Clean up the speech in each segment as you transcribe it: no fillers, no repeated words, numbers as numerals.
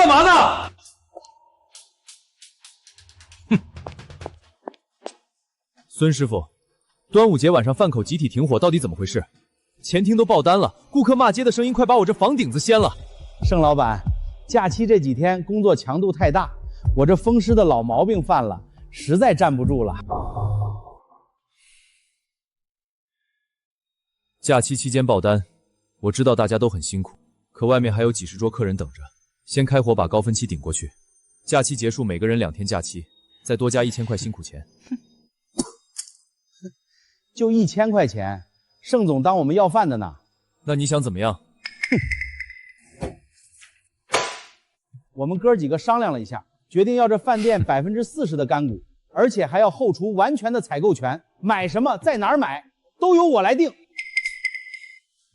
幹嘛呢？哼！孙师傅，端午節晚上饭口集体停火，到底怎么回事？前厅都爆单了，顾客骂街的声音快把我这房顶子掀了。盛老板，假期这几天工作强度太大，我这风湿的老毛病犯了，实在站不住了。假期期间爆单，我知道大家都很辛苦，可外面还有几十桌客人等着。先开火把高峰期顶过去，假期结束每个人2天假期，再多加1000块辛苦钱。就1000块钱，盛总当我们要饭的呢？那你想怎么样？我们哥几个商量了一下，决定要这饭店40%的干股，而且还要后厨完全的采购权，买什么在哪儿买都由我来定。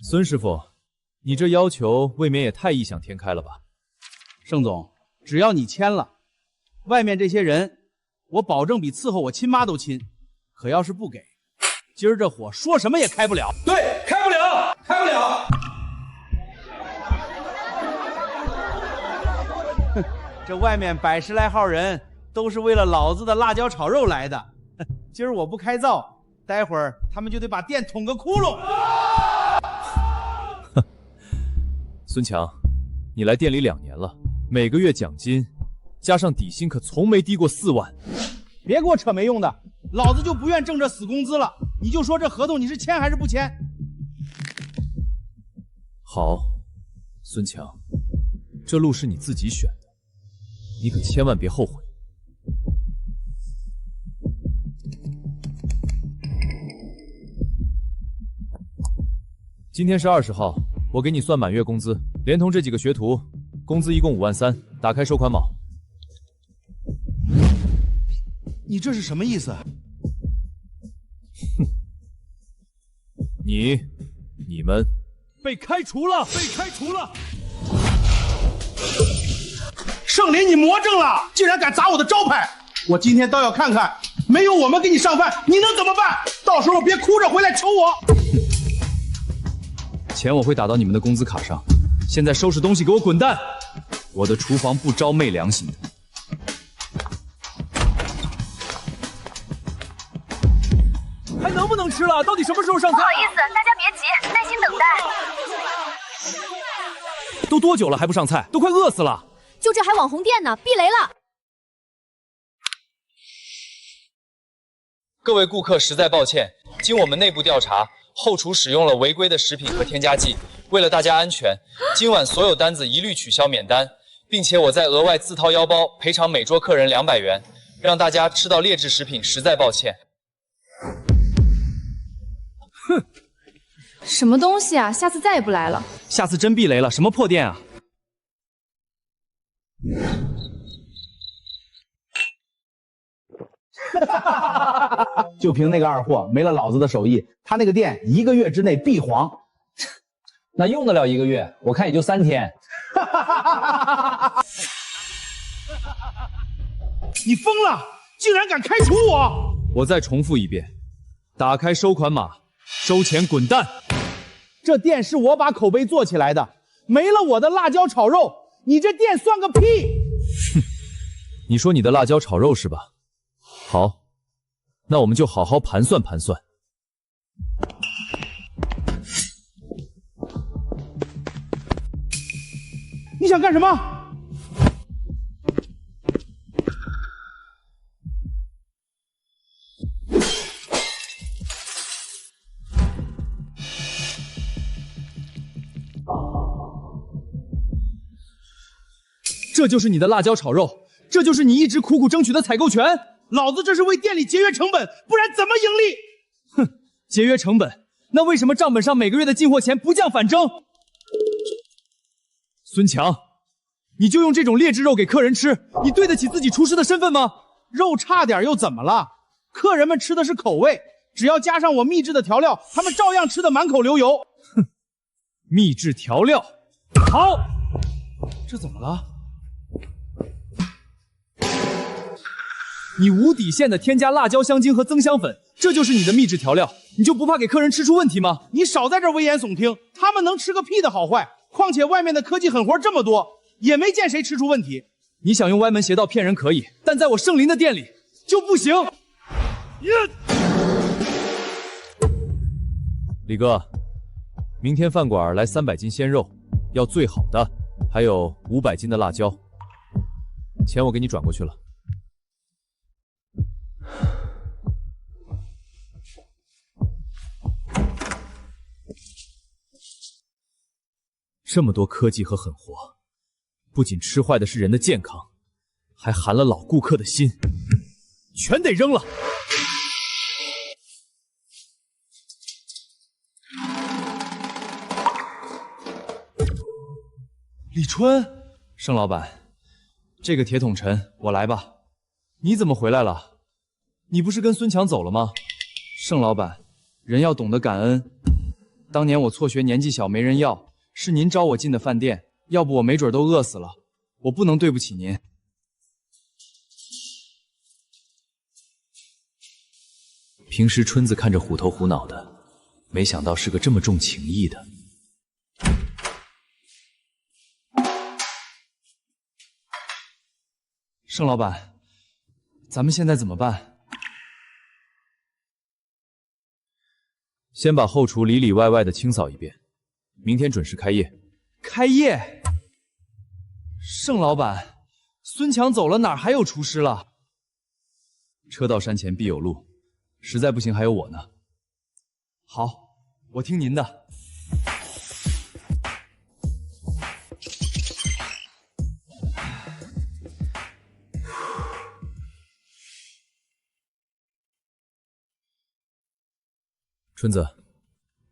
孙师傅，你这要求未免也太异想天開了吧？盛總，只要你簽了，外面這些人，我保證比伺候我親媽都親。可要是不給，今兒這火說什麼也開不了。對，開不了，開不了。哼，這外面100來號人都是為了老子的辣椒炒肉來的。今兒我不開灶，待會兒他們就得把店捅個窟窿。孫強，你來店裡2年了，每個月獎金加上底薪可從沒低過4萬。別給我扯沒用的，老子就不願掙這死工資了。你就說這合同你是簽還是不簽？好，孫強，這路是你自己選的，你可千萬別後悔。今天是20號，我給你算滿月工資，連同這幾個學徒，工資一共5萬3，打開收款碼。你這是什麼意思？哼，你們被開除了，被開除了！盛林，你魔怔了，竟然敢砸我的招牌！我今天倒要看看，沒有我們給你上飯，你能怎麼辦？到時候別哭着回來求我。錢我會打到你們的工資卡上，現在收拾東西給我滾蛋！我的廚房不招昧良心的。還能不能吃了？到底什麼時候上菜？不好意思，大家別急，耐心等待。都多久了還不上菜？都快餓死了！就這還網紅店呢，避雷了！各位顧客實在抱歉，經我們內部調查，後廚使用了違規的食品和添加劑，為了大家安全，今晚所有單子一律取消免單，並且我再額外自掏腰包賠償每桌客人200元，讓大家吃到劣質食品，實在抱歉。哼，什麼東西啊？下次再也不來了。下次真避雷了，什麼破店啊？就憑那個二貨，沒了老子的手藝，他那個店1個月之內必黃。那用得了1個月？我看也就3天。你瘋了，竟然敢開除我！我再重複一遍，打開收款碼，收錢滾蛋！這店是我把口碑做起來的，沒了我的辣椒炒肉，你這店算個屁！哼，你說你的辣椒炒肉是吧？好，那我們就好好盤算盤算。你想幹什麼？這就是你的辣椒炒肉，這就是你一直苦苦爭取的採購權。老子這是為店裡節約成本，不然怎麼盈利？哼，節約成本，那為什麼賬本上每個月的進貨錢不降反增？孫強，你就用這種劣質肉給客人吃，你對得起自己廚師的身份嗎？肉差點又怎麼了？客人們吃的是口味，只要加上我秘製的調料，他們照樣吃得滿口流油。哼，秘製調料，好，這怎麼了？你無底線的添加辣椒香精和增香粉，這就是你的秘製調料，你就不怕給客人吃出問題嗎？你少在這危言聳聽，他們能吃個屁的好壞？況且外面的科技狠活這麼多，也没見誰吃出問題。你想用歪門邪道騙人可以，但在我聖林的店裡就不行。李哥，明天饭馆来300斤鮮肉，要最好的，还有500斤的辣椒。钱我给你轉過去了。這麼多科技和狠活，不僅吃壞的是人的健康，還寒了老顧客的心，全得扔了。李春，盛老板，这个铁桶陈我来吧。你怎么回来了？你不是跟孙强走了吗？盛老板，人要懂得感恩。当年我輟學年紀小沒人要，是您招我進的飯店，要不我沒準都餓死了。我不能對不起您。平時春子看着虎頭虎腦的，沒想到是個這麼重情義的。盛老板，咱們現在怎麼辦？先把後廚裡裡外外的清掃一遍，明天準時開業。開業？盛老板，孫強走了，哪還有廚師了？車到山前必有路，實在不行還有我呢。好，我聽您的。春子，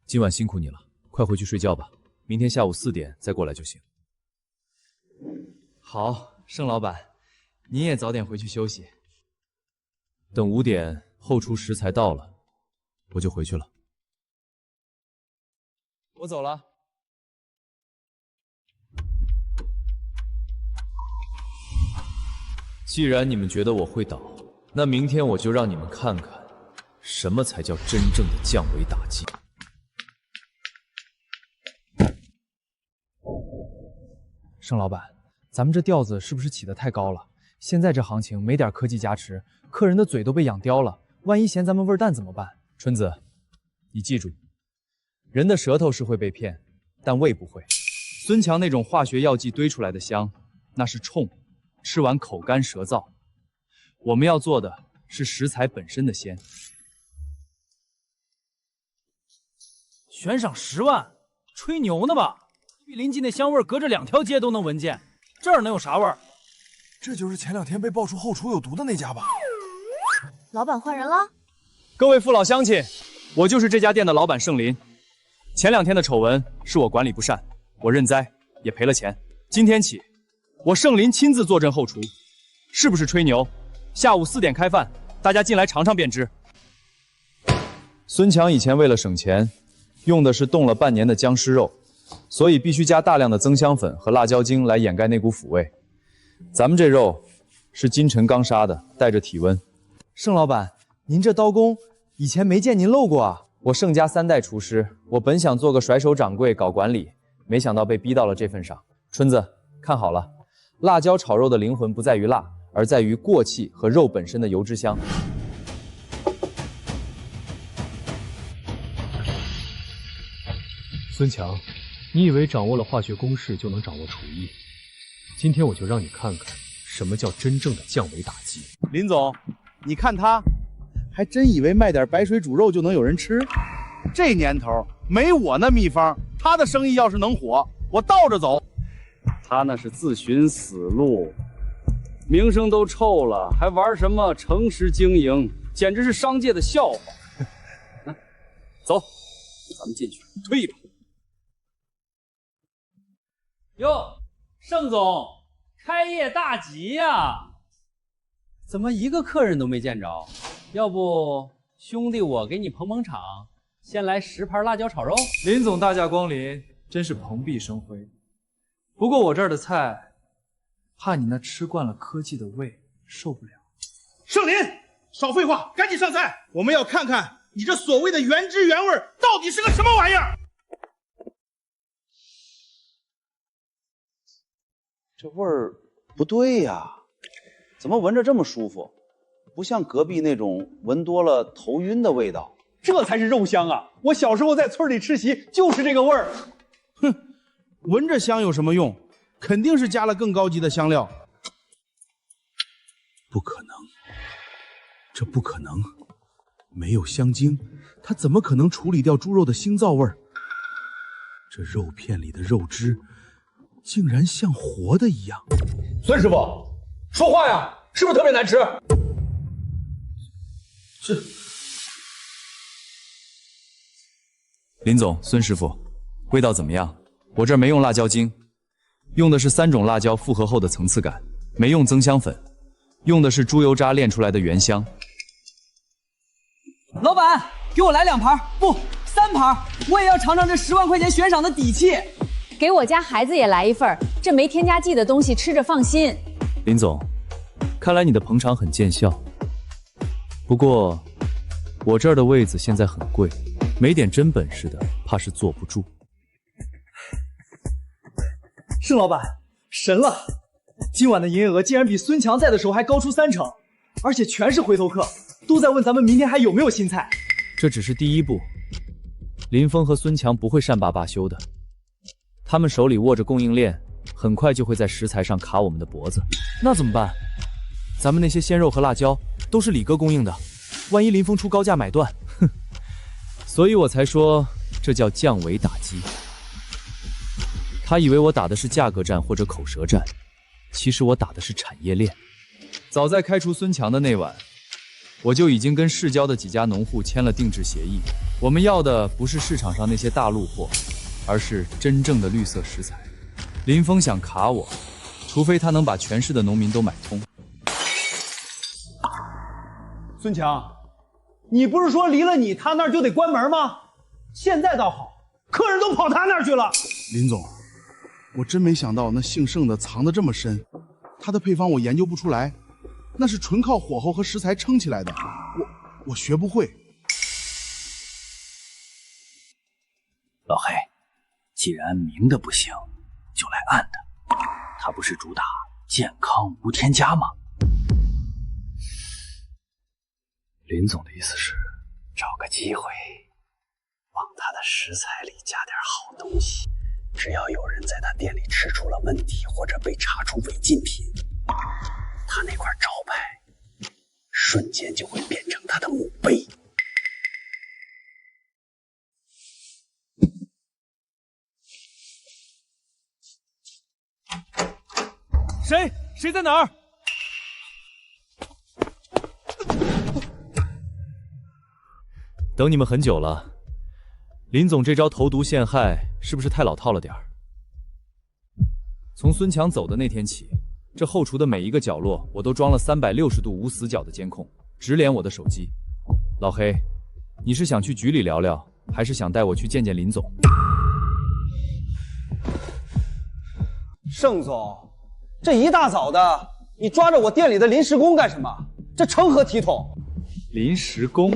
今晚辛苦你了，快回去睡覺吧，明天下午4點再過來就行。好，盛老板，您也早點回去休息。等5點後廚食材到了，我就回去了。我走了。既然你們覺得我會倒，那明天我就讓你們看看什麼才叫真正的降維打擊。盛老板，咱們這調子是不是起得太高了？現在這行情沒點科技加持，客人的嘴都被養刁了，萬一嫌咱們味淡怎麼辦？春子，你記住，人的舌頭是會被騙，但胃不會。孫強那種化學藥劑堆出來的香，那是衝，吃完口乾舌燥。我們要做的是食材本身的鮮。懸賞10萬，吹牛呢吧？玉林記那香味隔着2條街都能聞見，這兒能有啥味兒？這就是前2天被爆出後廚有毒的那家吧？老闆換人了？各位父老鄉親，我就是這家店的老闆盛林。前2天的醜聞是我管理不善，我認栽，也賠了錢。今天起，我盛林親自坐鎮後廚，是不是吹牛？下午4點開飯，大家進來嘗嘗便知。孫強以前為了省錢，用的是凍了半年的僵屍肉，所以必須加大量的增香粉和辣椒精來掩蓋那股腐味。咱們這肉是今晨剛殺的，帶着體溫。盛老闆，您這刀工以前沒見您露過啊！我盛家3代廚師，我本想做個甩手掌櫃搞管理，沒想到被逼到了這份上。春子，看好了，辣椒炒肉的靈魂不在於辣，而在於過氣和肉本身的油脂香。孫強，你以為掌握了化學公式就能掌握廚藝？今天我就讓你看看什麼叫真正的降維打擊。林總，你看他，還真以為賣點白水煮肉就能有人吃？這年頭沒我那秘方，他的生意要是能火，我倒着走。他那是自尋死路，名聲都臭了，還玩什麼誠實經營，簡直是商界的笑話。走，咱們進去推吧。喲，盛總，開業大吉呀！怎麼一個客人都沒見着？要不兄弟我給你捧捧場，先來10盤辣椒炒肉。林總大駕光臨，真是蓬蓽生輝。不過我這兒的菜，怕你那吃慣了科技的胃受不了。盛林，少廢話，趕緊上菜！我們要看看你這所謂的原汁原味到底是個什麼玩意兒！这味儿不对呀，怎么闻着这么舒服？不像隔壁那种闻多了头暈的味道。这才是肉香啊！我小时候在村里吃席就是这个味儿。哼，闻着香有什么用？肯定是加了更高级的香料。不可能，这不可能！没有香精，它怎么可能处理掉猪肉的腥臊味儿？这肉片里的肉汁，竟然像活的一样。孙师傅，说话呀！是不是特別難吃？是。林總，孫師傅，味道怎麼樣？我這兒沒用辣椒精，用的是3種辣椒複合後的層次感，沒用增香粉，用的是豬油渣煉出來的原香。老闆，給我來2盤，不，3盤，我也要嘗嘗這10萬塊錢懸賞的底氣。給我家孩子也來一份，這沒添加劑的東西吃着放心。林總，看來你的捧場很見效。不過，我這兒的位子現在很貴。沒點真本事的，怕是坐不住。盛老闆，神了！今晚的營業額竟然比孫強在的時候還高出3成，而且全是回頭客，都在問咱們明天還有沒有新菜。這只是第一步，林峰和孫強不會善罷休的，他們手裡握着供應鏈，很快就會在食材上卡我們的脖子。那怎麼辦？咱們那些鮮肉和辣椒都是李哥供應的，萬一林峰出高價買斷，哼！所以我才說，這叫降維打擊。他以為我打的是價格戰或者口舌戰，其實我打的是產業鏈。早在開除孫強的那晚，我就已經跟市郊的幾家農戶簽了定制協議。我們要的不是市場上那些大陸貨，而是真正的綠色食材。林峰想卡我，除非他能把全市的農民都買通。孫強，你不是說離了你他那兒就得關門嗎？現在倒好，客人都跑他那兒去了。林總，我真沒想到那姓盛的藏得這麼深，他的配方我研究不出來，那是純靠火候和食材撐起來的，我學不會。老黑，既然明的不行，就來暗的。他不是主打健康無添加嗎？林總的意思是找個機會往他的食材裡加點好東西，只要有人在他店裡吃出了問題或者被查出違禁品，他那塊招牌瞬間就會變成他的墓碑。誰在哪兒？等你們很久了，林總這招投毒陷害是不是太老套了點兒？從孫強走的那天起，這後廚的每一個角落我都裝了360度無死角的監控，直連我的手機。老黑，你是想去局裡聊聊，還是想帶我去見見林總？盛總，這一大早的，你抓着我店裡的臨時工幹什麼？這成何體統？臨時工？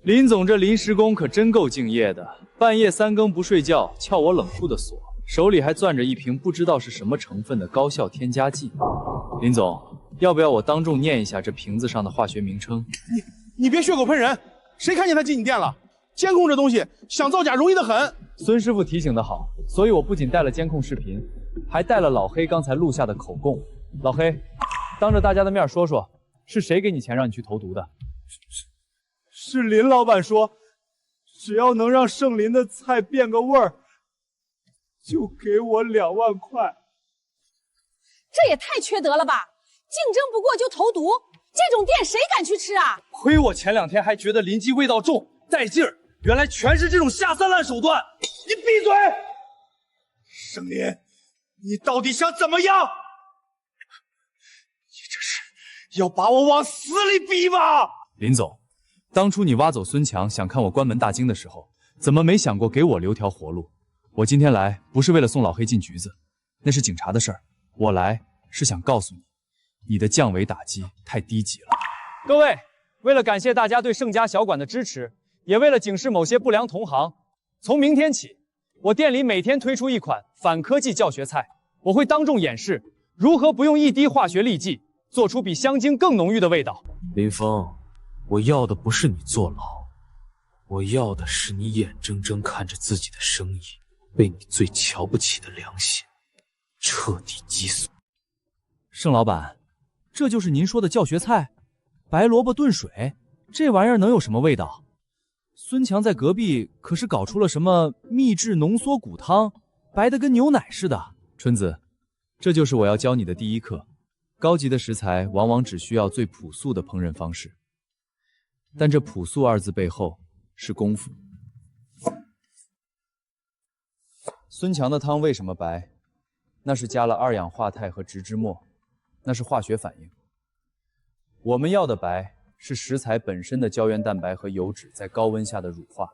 林總這臨時工可真夠敬業的，半夜3更不睡覺，撬我冷庫的鎖，手裡還攥着一瓶不知道是什麼成分的高效添加劑。林總，要不要我當眾念一下這瓶子上的化學名稱？你別血口噴人，誰看見他進你店了？監控這東西想造假容易得很。孫師傅提醒得好，所以我不僅帶了監控視頻，還帶了老黑剛才錄下的口供。老黑，當着大家的面說說，是誰給你錢讓你去投毒的？是林老闆說，只要能讓盛林的菜變個味兒，就給我2萬塊。這也太缺德了吧！競爭不過就投毒，這種店誰敢去吃啊？虧我前2天還覺得臨記味道重帶勁兒，原來全是這種下三濫手段！你閉嘴！盛林，你到底想怎麼樣？你這是要把我往死裡逼嗎？林總，當初你挖走孫強想看我關門大驚的時候，怎麼沒想過給我留條活路？我今天來不是為了送老黑進局子，那是警察的事兒。我來是想告訴你，你的降維打擊太低級了。各位，為了感謝大家對盛家小館的支持，也為了警示某些不良同行，從明天起，我店裡每天推出一款反科技教學菜，我會當眾演示如何不用一滴化學利剂，做出比香精更浓郁的味道？林峰，我要的不是你坐牢，我要的是你眼睁睁看着自己的生意被你最瞧不起的良心彻底击损。盛老板，这就是您说的教学菜？白萝卜炖水，这玩意儿能有什么味道？孙强在隔壁可是搞出了什么秘制浓缩骨湯，白得跟牛奶似的。春子，这就是我要教你的第一课。高级的食材往往只需要最朴素的烹饪方式，但这朴素二字背后是功夫。孙强的湯为什么白？那是加了二氧化鈦和植脂末，那是化学反应。我们要的白是食材本身的胶原蛋白和油脂在高温下的乳化。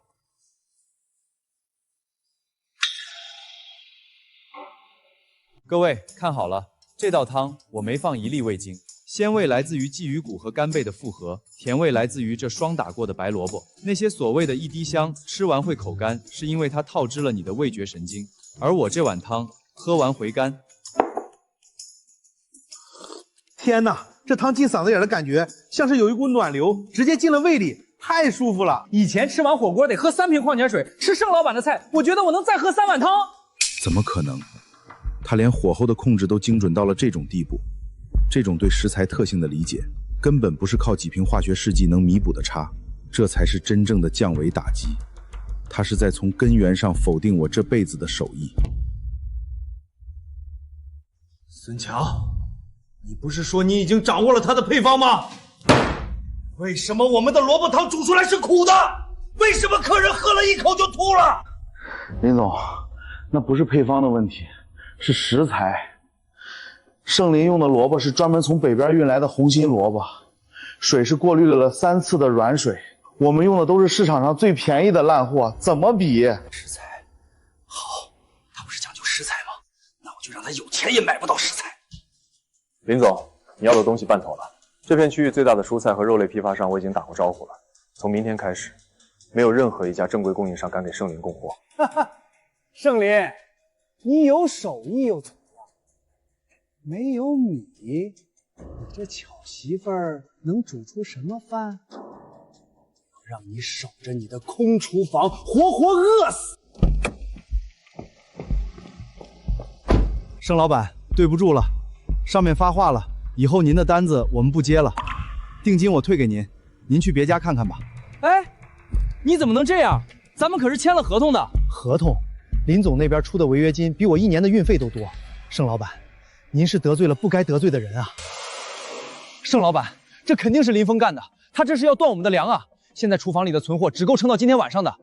各位看好了，这道湯我没放一粒味精，鲜味来自于鯽鱼骨和干贝的复合，甜味来自于这霜打过的白萝卜。那些所谓的一滴香，吃完会口干，是因為它套支了你的味覺神經。而我這碗湯喝完回甘。天哪，這湯進嗓子眼的感覺，像是有一股暖流直接進了胃裡，太舒服了。以前吃完火鍋得喝3瓶礦泉水，吃盛老板的菜，我覺得我能再喝3碗湯。怎麼可能？他連火候的控制都精準到了這種地步，這種對食材特性的理解，根本不是靠幾瓶化學試劑能彌補的差，這才是真正的降維打擊。他是在從根源上否定我這輩子的手藝。孫強，你不是說你已經掌握了它的配方嗎？為什麼我們的蘿蔔湯煮出來是苦的？為什麼客人喝了一口就吐了？林總，那不是配方的問題，是食材。盛林用的蘿蔔是專門從北邊運來的紅心蘿蔔，水是過濾了3次的軟水。我們用的都是市場上最便宜的爛貨，怎麼比？食材好，他不是講究食材嗎？那我就讓他有錢也買不到食材。林總，你要的東西辦妥了。這片區域最大的蔬菜和肉類批發商我已經打過招呼了，從明天開始，沒有任何一家正規供應商敢給盛林供貨。哈哈，盛林，你有手藝又怎麼樣？沒有米，你這巧媳婦兒能煮出什麼飯？讓你守着你的空廚房，活活餓死！盛老闆，對不住了，上面發話了，以後您的單子我們不接了，定金我退給您，您去別家看看吧。哎，你怎麼能這樣？咱們可是簽了合同的。合同？林總那邊出的違約金比我1年的運費都多。盛老闆，您是得罪了不該得罪的人啊！盛老闆，這肯定是林峰幹的，他這是要斷我們的糧啊！現在廚房裡的存貨只夠撐到今天晚上的。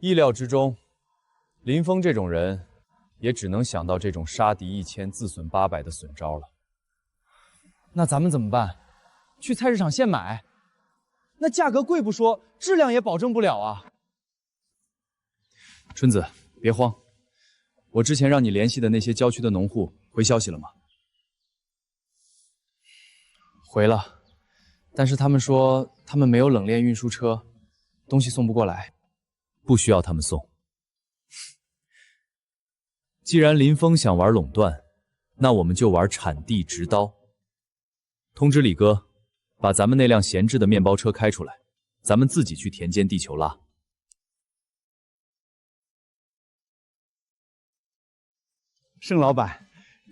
意料之中，林峰這種人也只能想到這種殺敵1000自損800的損招了。那咱們怎麼辦？去菜市場現買？那價格貴不說，質量也保證不了啊。春子，別慌，我之前讓你聯繫的那些郊區的農戶回消息了嗎？回了。但是他們說他們沒有冷鏈運輸車，東西送不過來，不需要他們送。既然林峰想玩壟斷，那我們就玩產地直刀。通知李哥，把咱們那輛閒置的麵包車開出來，咱們自己去田間地球拉。盛老闆，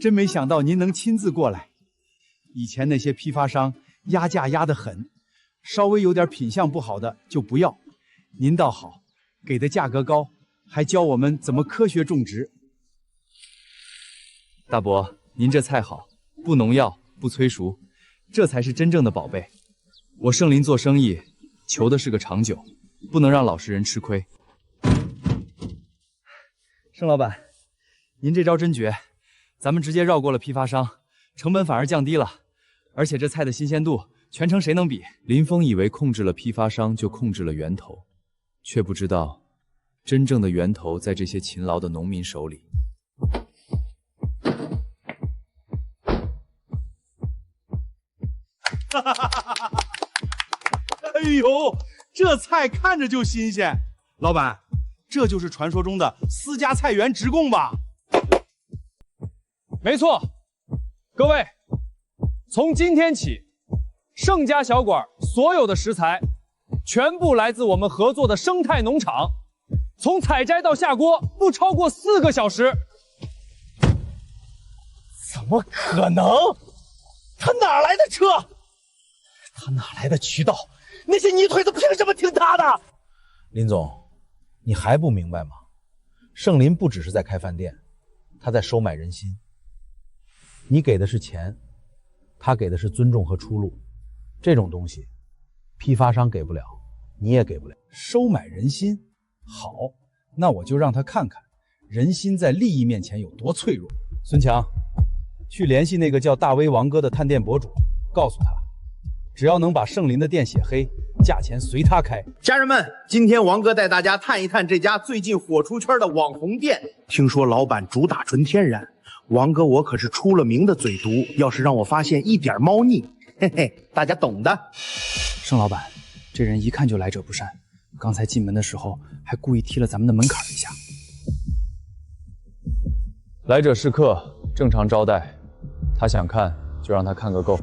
真沒想到您能親自過來。以前那些批發商壓價壓得很，稍微有點品相不好的就不要。您倒好，給的價格高，還教我們怎麼科學種植。大伯，您這菜好，不農藥，不催熟，這才是真正的寶貝。我盛林做生意，求的是個長久，不能讓老實人吃虧。盛老闆，您這招真絕，咱們直接繞過了批發商，成本反而降低了。而且這菜的新鮮度，全城誰能比？林峰以為控制了批發商就控制了源頭，卻不知道，真正的源頭在這些勤勞的農民手裡。哎呦，這菜看着就新鮮。老闆，這就是傳說中的私家菜園直供吧？沒錯，各位，從今天起，盛家小館所有的食材全部來自我們合作的生態農場，從採摘到下鍋不超過4個小時。怎麼可能？他哪來的車？他哪來的渠道？那些泥腿子憑什麼聽他的？林總，你還不明白吗？盛林不只是在開飯店，他在收買人心。你給的是錢，他給的是尊重和出路。這種東西，批發商給不了，你也給不了。收買人心，好，那我就讓他看看人心在利益面前有多脆弱。孙强，去聯繫那個叫大威王哥的探店博主，告訴他，只要能把盛林的店寫黑，價錢隨他開。家人們，今天王哥帶大家探一探這家最近火出圈的網紅店。聽說老板主打純天然，王哥我可是出了名的嘴毒，要是讓我发現一點貓膩，嘿嘿，大家懂的。盛老板，这人一看就来者不善，剛才進門的時候還故意踢了咱們的門檻一下。來者是客，正常招待。他想看就讓他看個夠。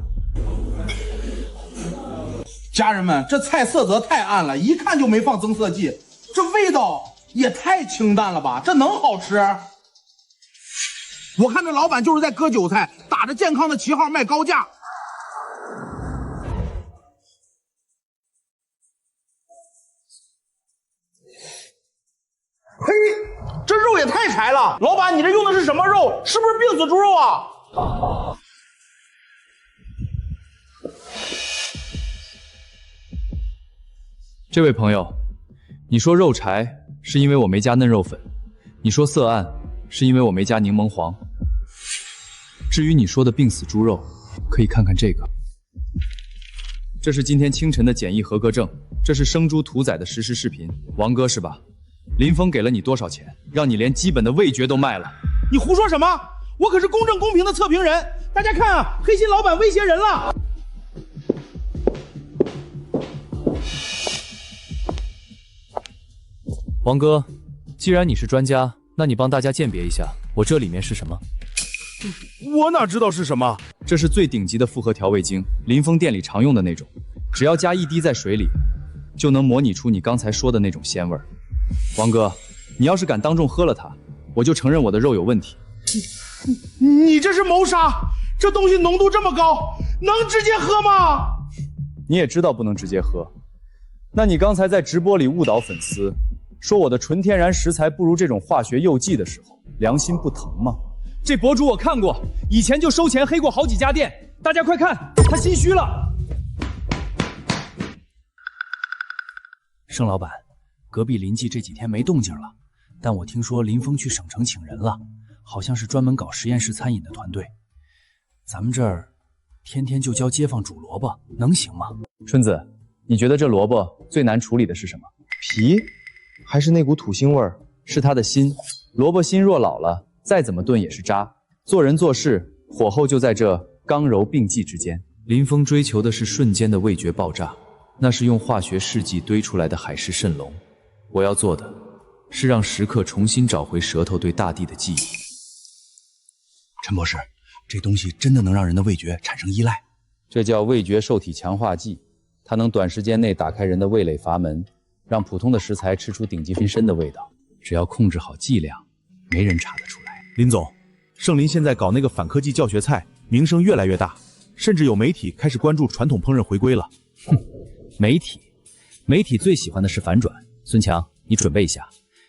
家人們，這菜色澤太暗了，一看就沒放增色劑，這味道也太清淡了吧？這能好吃？我看這老板就是在割韭菜，打着健康的旗號賣高價。嘿，這肉也太柴了！老板，你這用的是什麼肉？是不是病死豬肉啊？這位朋友，你說肉柴是因為我沒加嫩肉粉，你說色暗是因為我沒加檸檬黃。至於你說的病死豬肉，可以看看這個，這是今天清晨的檢疫合格證，這是生豬屠宰的實時視頻。王哥是吧？林峰給了你多少錢，讓你連基本的味覺都賣了？你胡說什麼？我可是公正公平的測評人，大家看啊，黑心老板威脅人了。王哥，既然你是專家，那你幫大家鑑別一下，我這裡面是什麼？我哪知道是什麼？這是最頂級的複合調味精，林峰店裡常用的那種，只要加1滴在水裡，就能模擬出你剛才說的那種鮮味兒。王哥，你要是敢當眾喝了它，我就承認我的肉有問題。你這是謀殺！這東西濃度這麼高，能直接喝嗎？你也知道不能直接喝，那你剛才在直播裡誤導粉絲，說我的純天然食材不如這種化學誘劑的時候，良心不疼嗎？這博主我看過，以前就收錢黑過好幾家店，大家快看，他心虛了。盛老板，隔壁鄰居這幾天沒動靜了，但我聽說林峰去省城請人了，好像是專門搞實驗室餐飲的團隊。咱們這兒天天就教街坊煮蘿蔔，能行嗎？春子，你覺得這蘿蔔最難處理的是什麼？皮，還是那股土腥味兒？是它的心。蘿蔔心若老了，再怎麼燉也是渣。做人做事，火候就在這剛柔并濟之間。林峰追求的是瞬間的味覺爆炸，那是用化學試劑堆出來的海市蜃樓。我要做的是讓食客重新找回舌頭對大地的記憶。陳博士，這東西真的能讓人的味覺產生依賴？這叫味覺受體強化劑，它能短時間內打開人的味蕾閥門，讓普通的食材吃出頂級深的味道。只要控制好劑量，沒人查得出來。林總，盛林現在搞那個反科技教學菜，名聲越來越大，甚至有媒體開始關注傳統烹飪回歸了。哼，媒體最喜歡的是反轉。孫強，你準備一下，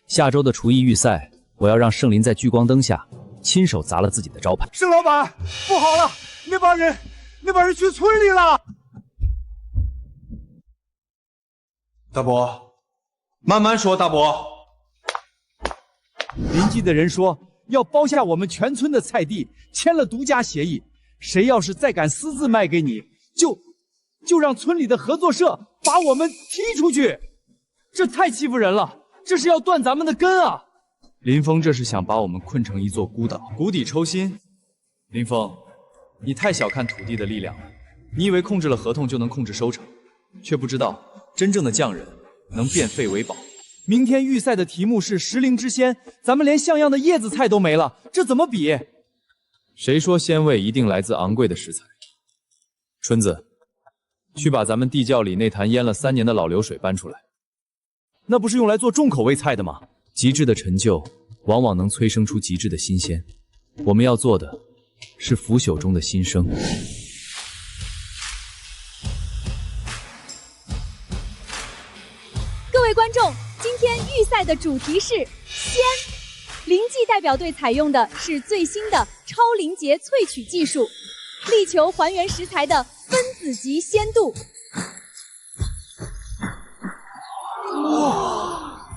下周的廚藝預賽，我要讓盛林在聚光燈下親手砸了自己的招牌。盛老板，不好了，那幫人去村裡了。大伯，慢慢說，大伯。邻居的人說要包下我們全村的菜地，簽了獨家協議，誰要是再敢私自賣給你，就讓村裡的合作社把我們踢出去。這太欺負人了，這是要斷咱們的根啊！林峰這是想把我們困成一座孤島，釜底抽薪。林峰，你太小看土地的力量了，你以為控制了合同就能控制收成，卻不知道真正的匠人能變廢為寶。明天預賽的題目是時令之鮮，咱們連像樣的葉子菜都沒了，這怎麼比？誰說鮮味一定來自昂貴的食材？春子，去把咱們地窖裡那坛醃了3年的老流水搬出来。那不是用来做重口味菜的吗？极致的陈旧，往往能催生出极致的新鲜。我们要做的是腐朽中的新生。各位观众，今天预赛的主题是鲜。临记代表队采用的是最新的超临洁萃取技术，力求还原食材的分子级鲜度。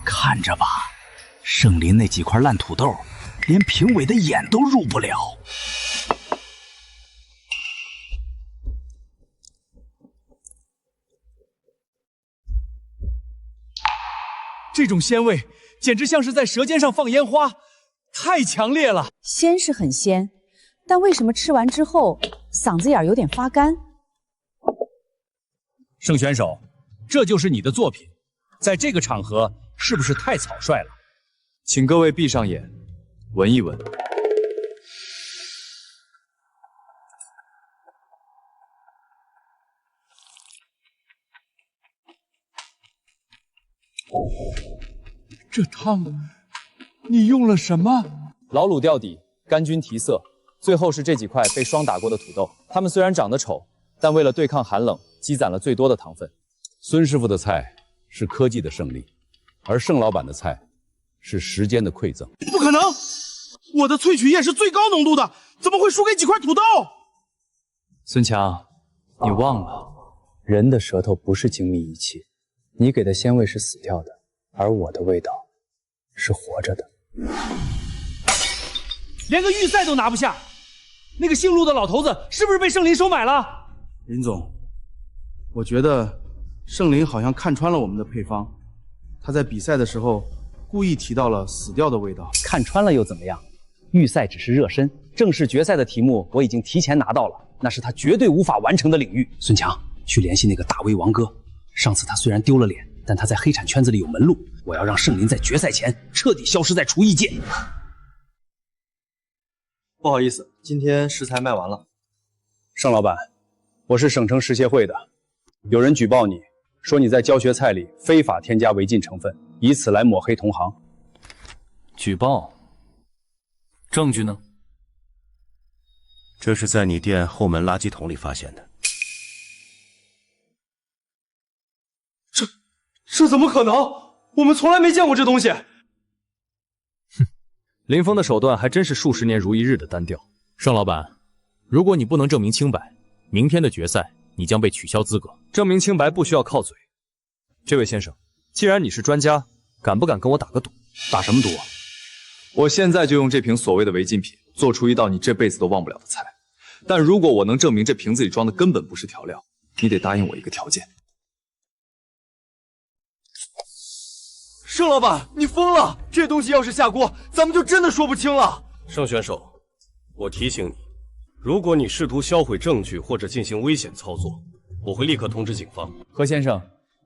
看着吧，圣林那几块烂土豆，连评委的眼都入不了。这种鲜味简直像是在舌尖上放烟花，太强烈了。鲜是很鲜，但为什么吃完之后嗓子眼有点发干？盛选手，这就是你的作品，在这个场合是不是太草率了？请各位闭上眼，聞一聞。这汤，你用了什么？老卤吊底，干菌提色，最後是這幾塊被霜打過的土豆。它們雖然長得醜，但為了對抗寒冷，積攢了最多的糖分。孫師傅的菜是科技的勝利，而盛老闆的菜是時間的饋贈。不可能！我的萃取液是最高濃度的，怎麼會輸給幾塊土豆？孫強，你忘了，人的舌頭不是精密儀器，你給的鮮味是死掉的，而我的味道是活着的。連個預賽都拿不下，那個姓陸的老頭子是不是被聖林收買了？林總，我覺得聖林好像看穿了我們的配方，他在比賽的時候故意提到了死掉的味道。看穿了又怎麼樣？預賽只是熱身，正式決賽的題目我已經提前拿到了，那是他絕對無法完成的領域。孫強，去聯繫那個大威王哥，上次他雖然丟了臉，但他在黑產圈子裡有門路，我要讓聖林在決賽前徹底消失在廚藝界。不好意思，今天食材賣完了。盛老闆，我是省城食協會的，有人舉報你，說你在教學菜裡非法添加違禁成分，以此來抹黑同行。舉報？證據呢？這是在你店後門垃圾桶裡發現的。這怎麼可能？我們從來沒見過這東西。哼，林峰的手段還真是數十年如一日的單調。盛老闆，如果你不能證明清白，明天的決賽你將被取消資格。證明清白不需要靠嘴。這位先生，既然你是專家，敢不敢跟我打個賭？打什麼賭？我現在就用這瓶所謂的違禁品，做出一道你這輩子都忘不了的菜。但如果我能證明這瓶子裡裝的根本不是調料，你得答應我一個條件。盛老闆，你瘋了！這東西要是下鍋，咱們就真的說不清了。盛選手，我提醒你，如果你試圖銷毀證據或者進行危險操作，我會立刻通知警方。何先生，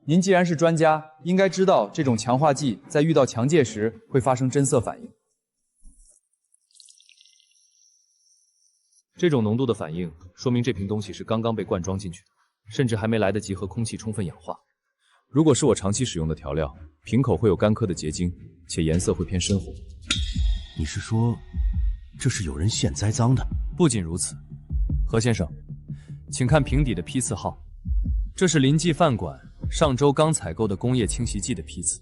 您既然是專家，應該知道這種強化劑在遇到強界時會發生真色反應。這種濃度的反應，說明這瓶東西是剛剛被灌裝進去的，甚至還沒來得及和空氣充分氧化。如果是我長期使用的調料，瓶口會有乾涸的結晶，且顏色會偏深紅。你是說，這是有人現栽贓的？不僅如此，何先生，請看瓶底的批次號，這是臨記飯館上周剛採購的工業清洗劑的批次。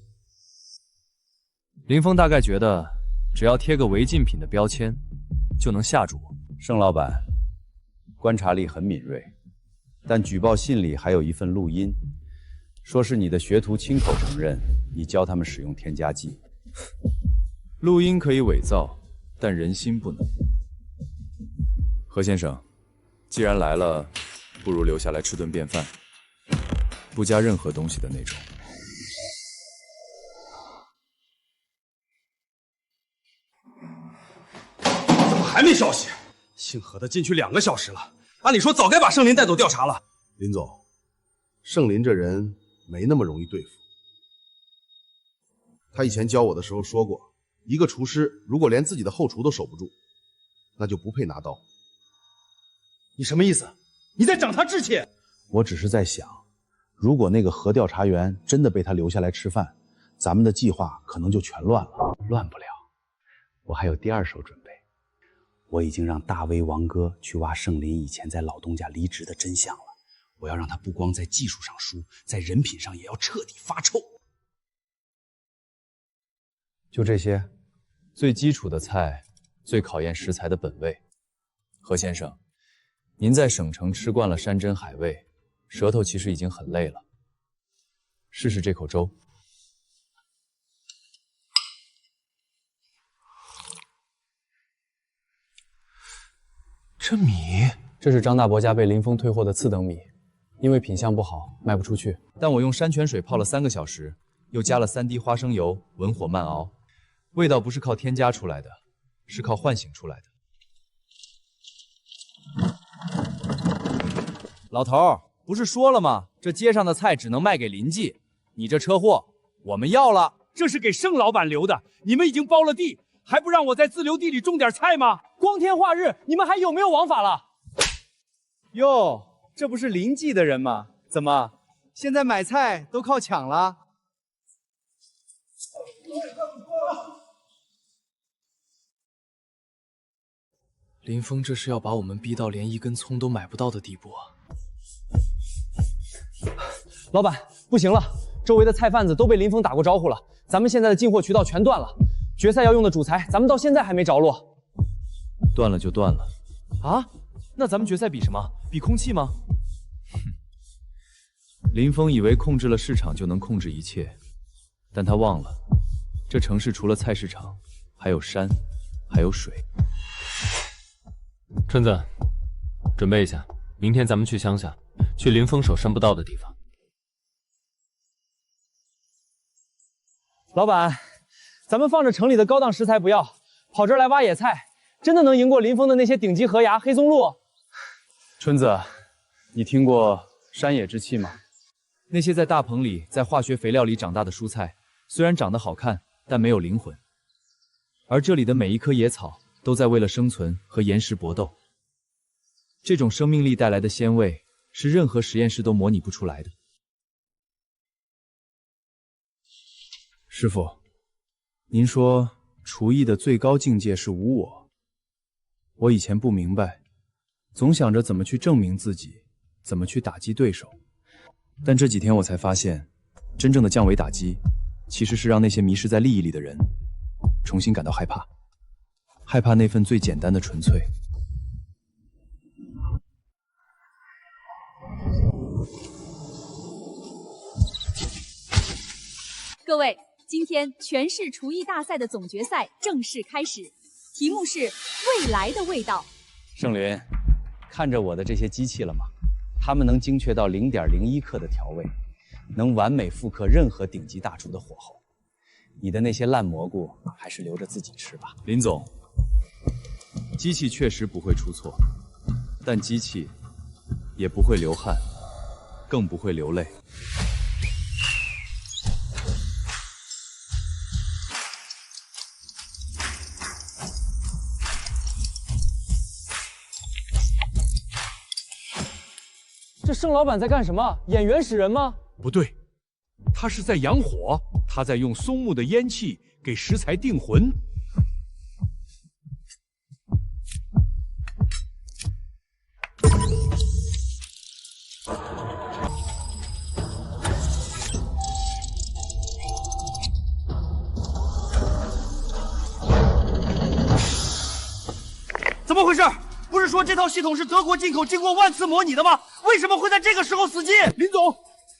林峰大概覺得，只要貼個違禁品的標籤，就能嚇住我。盛老闆，觀察力很敏銳，但舉報信裡還有一份錄音。說是你的學徒親口承認，你教他們使用添加劑。錄音可以偽造，但人心不能。何先生，既然來了，不如留下來吃頓便飯，不加任何東西的那種。怎麼還沒消息？姓何的進去2個小時了，按理說早該把聖林帶走調查了。林總，聖林這人沒那麼容易對付。他以前教我的時候說過，一個廚師如果連自己的後廚都守不住，那就不配拿刀。你什么意思？你在长他志气？我只是在想，如果那个何调查员真的被他留下来吃饭，咱们的计划可能就全乱了。乱不了，我还有第二手准备。我已经让大威王哥去挖盛林以前在老东家离职的真相了。我要让他不光在技术上输，在人品上也要彻底发臭。就这些，最基础的菜，最考验食材的本味。何先生，您在省城吃惯了山珍海味，舌头其实已经很累了。试试这口粥。这米，这是张大伯家被林峰退货的次等米，因为品相不好，卖不出去。但我用山泉水泡了3个小时，又加了3滴花生油，文火慢熬，味道不是靠添加出来的，是靠唤醒出来的。老头，不是说了吗？这街上的菜只能卖给邻居，你这车货我们要了。这是给盛老板留的，你们已经包了地，还不让我在自留地里种点菜吗？光天化日，你们还有没有王法了？哟，这不是临济的人吗？怎么，现在买菜都靠抢了？林峰这是要把我们逼到连1根葱都买不到的地步啊！老板，不行了，周围的菜贩子都被林峰打过招呼了，咱们现在的进货渠道全断了，决赛要用的主材，咱们到现在还没着落。断了就断了。啊？那咱们决赛比什么？比空气吗？林峰以为控制了市场就能控制一切，但他忘了，这城市除了菜市场，还有山，还有水。春子，准备一下，明天咱們去鄉下，去林峰手伸不到的地方。老板，咱們放着城裡的高檔食材不要，跑這兒來挖野菜，真的能贏過林峰的那些頂級河牙、黑松露？春子，你聽過山野之氣嗎？那些在大棚裡、在化學肥料裡長大的蔬菜，雖然長得好看，但沒有靈魂。而這裡的每一棵野草，都在為了生存和岩石搏鬥。這種生命力帶來的鮮味，是任何實驗室都模擬不出來的。師傅，您說廚藝的最高境界是無我。我以前不明白，總想着怎麼去證明自己，怎麼去打擊對手。但這幾天我才發現，真正的降維打擊，其實是讓那些迷失在利益裡的人，重新感到害怕。害怕那份最簡單的純粹。各位，今天全市廚藝大賽的總決賽正式開始，題目是未來的味道。盛林，看着我的這些機器了嗎？它們能精確到0.01克的調味，能完美復刻任何頂級大廚的火候。你的那些爛蘑菇，還是留着自己吃吧。林總，機器確實不會出錯，但機器也不會流汗，更不會流淚。這盛老闆在幹什麼？演員使人嗎？不對，他是在養火，他在用松木的煙氣給食材定魂。怎麼回事？不是說這套系統是德國進口，經過萬次模擬的嗎？為什麼會在這個時候死機？林總，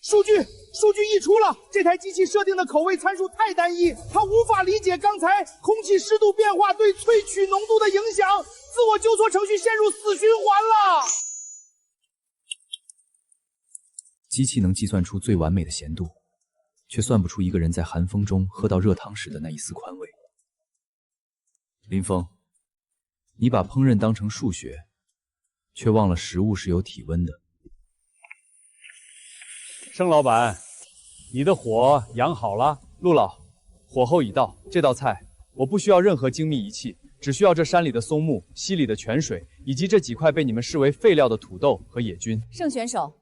數據溢出了，這台機器設定的口味參數太單一，它無法理解剛才空氣濕度變化對萃取濃度的影響，自我糾錯程序陷入死循環了。機器能計算出最完美的鹹度，卻算不出一個人在寒風中喝到熱湯時的那一絲寬慰。林峰，你把烹飪當成數學，卻忘了食物是有體溫的。盛老闆，你的火養好了？陸老，火候已到，這道菜我不需要任何精密儀器，只需要這山裡的松木、溪裡的泉水，以及這幾塊被你們視為廢料的土豆和野菌。盛選手，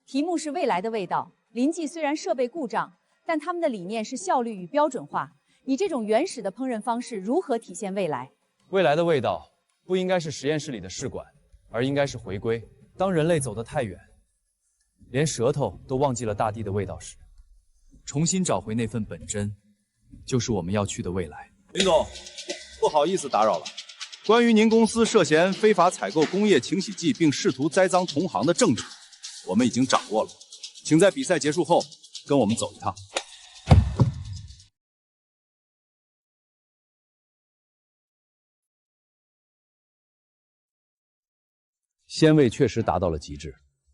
題目是未來的味道。臨濟雖然設備故障，但他們的理念是效率與標準化。你這種原始的烹飪方式如何體現未來？未來的味道不應該是實驗室裡的試管，而應該是回歸。當人類走得太遠，連舌頭都忘記了大地的味道時，重新找回那份本真，就是我們要去的未來。林总，不好意思打擾了。關於您公司涉嫌非法採購工業清洗劑並試圖栽贓同行的證據，我們已經掌握了，請在比賽結束後跟我們走一趟。鲜味确實達到了極致，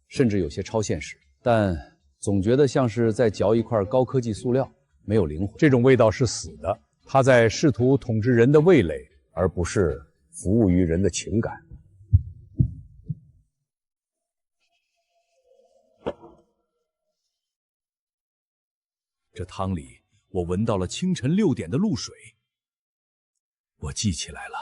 甚至有些超現實，但總覺得像是在嚼一塊高科技塑料，沒有靈魂。這種味道是死的，它在試圖統治人的味蕾，而不是服務於人的情感。這湯裡，我聞到了清晨6點的露水。我記起來了，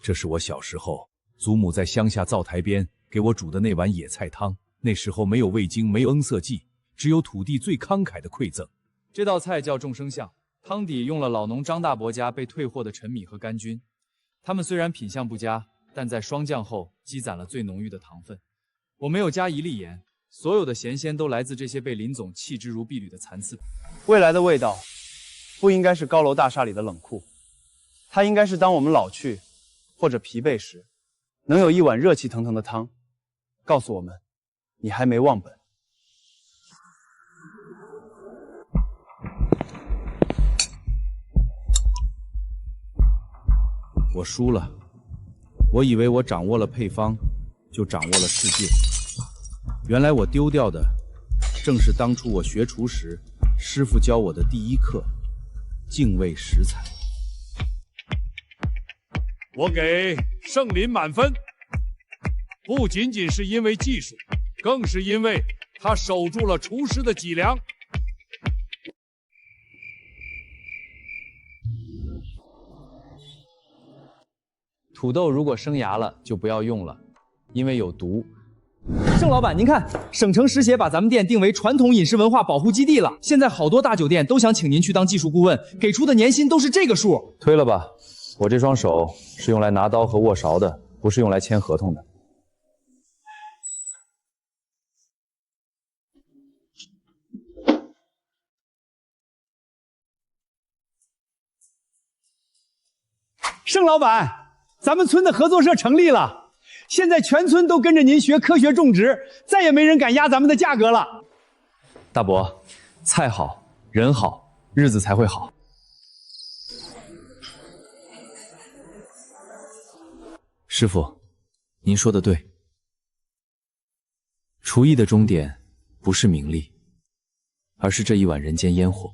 這是我小時候祖母在鄉下灶台邊給我煮的那碗野菜湯。那時候沒有味精，沒有罌色劑，只有土地最慷慨的饋贈。這道菜叫眾生相，湯底用了老農張大伯家被退貨的陳米和柑菌。它們雖然品相不佳，但在霜降後積攢了最濃郁的糖分。我沒有加一粒鹽，所有的鹹鮮都來自這些被林總棄之如敝履的殘次品。未來的味道，不應該是高樓大廈裡的冷庫，它應該是當我們老去或者疲憊時，能有一碗熱氣騰騰的湯，告訴我們，你還沒忘本。我輸了，我以為我掌握了配方，就掌握了世界。原來我丟掉的，正是當初我學廚時，師傅教我的第一課：敬畏食材。我給盛林滿分，不僅僅是因為技術，更是因為他守住了廚師的脊梁。土豆如果生芽了，就不要用了，因為有毒。盛老板，您看，省城食協把咱們店定為傳統飲食文化保護基地了。現在好多大酒店都想請您去當技術顧問，給出的年薪都是這個數。推了吧，我這雙手是用來拿刀和握勺的，不是用來簽合同的。盛老板。咱们村的合作社成立了，现在全村都跟着您學科學種植，再也沒人敢壓咱們的價格了。大伯，菜好，人好，日子才會好。師傅，您說的對，廚藝的終點不是名利，而是這一碗人間煙火。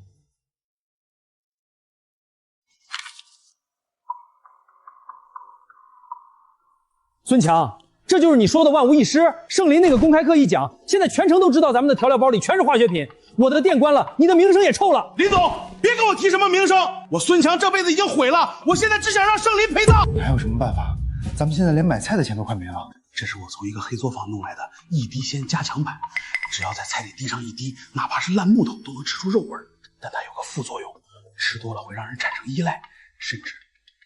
孫強，這就是你說的萬無一失。盛林那個公開課一講，現在全城都知道咱們的調料包裡全是化學品，我的店關了，你的名聲也臭了。林总，別跟我提什麼名聲，我孫強這輩子已經毀了，我現在只想讓盛林賠葬。還有什麼辦法？咱們現在連買菜的錢都快沒了。這是我從一個黑作坊弄來的一滴鮮加強版，只要在菜裡滴上一滴，哪怕是爛木頭都能吃出肉味兒。但它有個副作用，吃多了會讓人產生依賴，甚至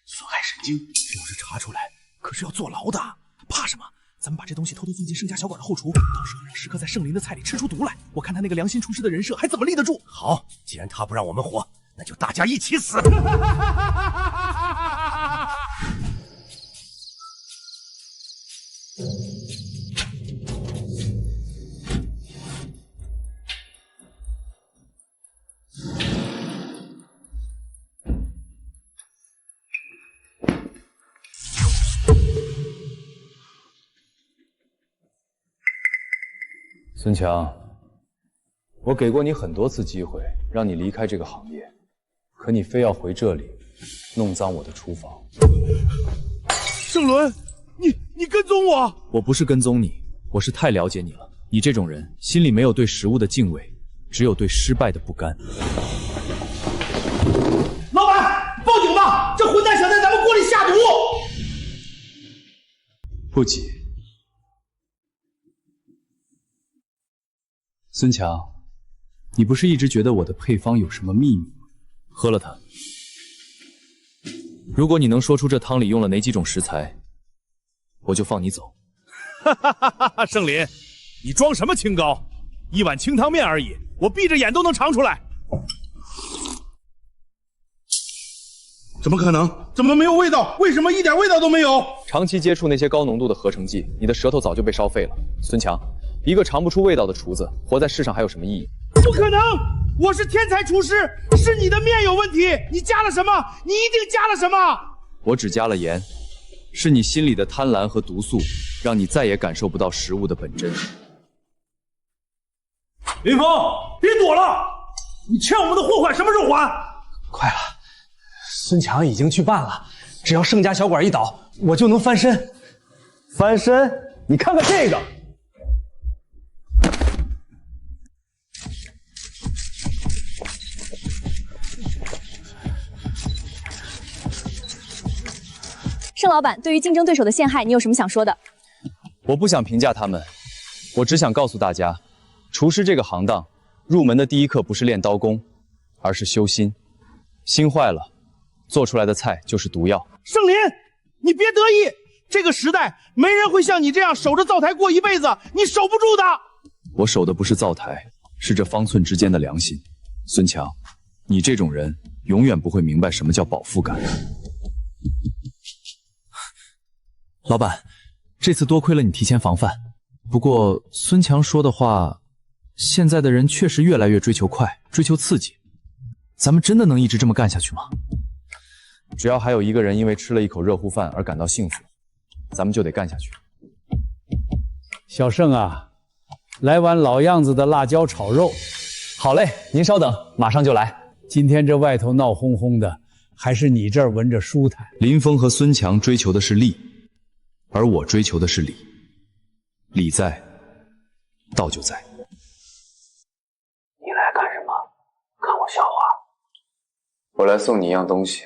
損害神經。這要是查出來，可是要坐牢的。怕什麼？咱們把這東西偷偷放進盛家小館的後廚，到時候讓食客在盛林的菜裡吃出毒來。我看他那個良心廚師的人設還怎麼立得住？好，既然他不讓我們活，那就大家一起死。孫強，我給過你很多次機會，讓你離開這個行業，可你非要回這裡，弄髒我的廚房。盛倫，你跟蹤我？我不是跟蹤你，我是太了解你了。你這種人，心裡沒有對食物的敬畏，只有對失敗的不甘。老闆，報警吧！這混蛋想在咱們鍋裡下毒！不急，孙强，你不是一直觉得我的配方有什么秘密吗？喝了它。如果你能说出这汤里用了哪几种食材，我就放你走。哈哈哈哈哈！圣林，你装什么清高？一碗清汤面而已，我闭着眼都能尝出来。怎么可能？怎么没有味道？为什么一点味道都没有？长期接触那些高浓度的合成剂，你的舌头早就被烧废了。孙强，一个尝不出味道的厨子，活在世上还有什么意义？不可能！我是天才厨师，是你的面有問題。你加了什麼？你一定加了什麼？我只加了鹽，是你心裡的貪婪和毒素，讓你再也感受不到食物的本真。林峰，別躲了！你欠我們的貨款什麼時候還？快了，孫強已經去辦了，只要盛家小館一倒，我就能翻身。翻身？你看看這個。盛老板，对於競爭對手的陷害，你有什麼想說的？我不想評價他們，我只想告訴大家，廚師這個行當，入門的第一課不是練刀工，而是修心。心壞了，做出來的菜就是毒藥。盛林，你別得意，這個時代沒人會像你這樣守着灶台過一輩子，你守不住的。我守的不是灶台，是這方寸之間的良心。孫強，你這種人永遠不會明白什麼叫飽腹感。老闆，這次多虧了你提前防範。不過孫強說的話，現在的人確實越來越追求快，追求刺激。咱們真的能一直這麼幹下去嗎？只要還有一個人因為吃了一口熱乎飯而感到幸福，咱們就得幹下去。小盛啊，來碗老樣子的辣椒炒肉。好嘞，您稍等，馬上就來。今天這外頭鬧哄哄的，還是你這兒聞着舒坦。林峰和孫強追求的是利，而我追求的是理。理在，道就在。你來幹什麼？看我笑話？我來送你一樣東西。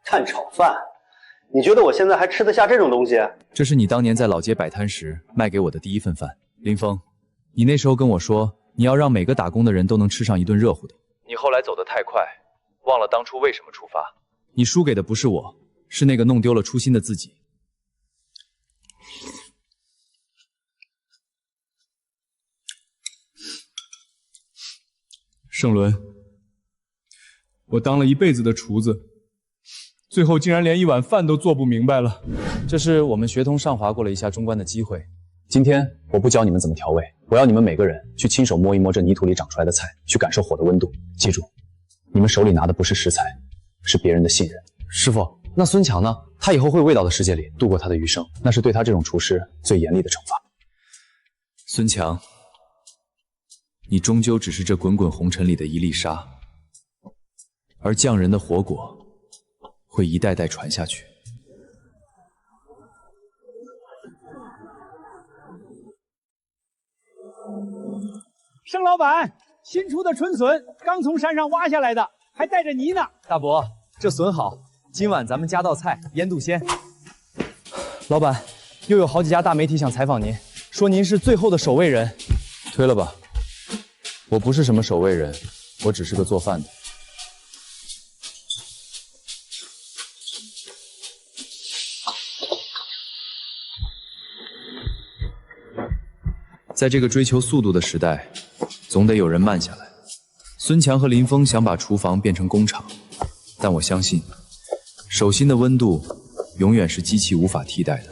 蛋炒飯？你覺得我現在還吃得下這種東西？這是你當年在老街擺攤時賣給我的第一份飯。林峰，你那時候跟我說，你要讓每個打工的人都能吃上一頓熱乎的。你後來走得太快，忘了當初為什麼出發。你輸給的不是我，是那個弄丟了初心的自己。盛倫，我當了一輩子的廚子，最後竟然連一碗飯都做不明白了。這是我們學童上華過了一下中關的機會。今天我不教你們怎麼調味，我要你們每個人去親手摸一摸這泥土裡長出來的菜，去感受火的溫度。記住，你們手裡拿的不是食材，是別人的信任。師傅，那孫強呢？他以後會味道的世界裡度過他的餘生，那是對他這種廚師最嚴厲的懲罰。孫強，你終究只是這滾滾紅塵裡的一粒沙，而匠人的火果會一代代傳下去。盛老闆，新出的春筍剛從山上挖下來的，還帶着泥呢。大伯，這筍好，今晚咱們加道菜醃篤鮮。老闆，又有好幾家大媒體想採訪您，說您是最後的守衛人。推了吧，我不是什麼守衛人，我只是個做飯的。在這個追求速度的時代，總得有人慢下來。孫強和林峰想把廚房變成工廠，但我相信，手心的溫度永遠是機器無法替代的。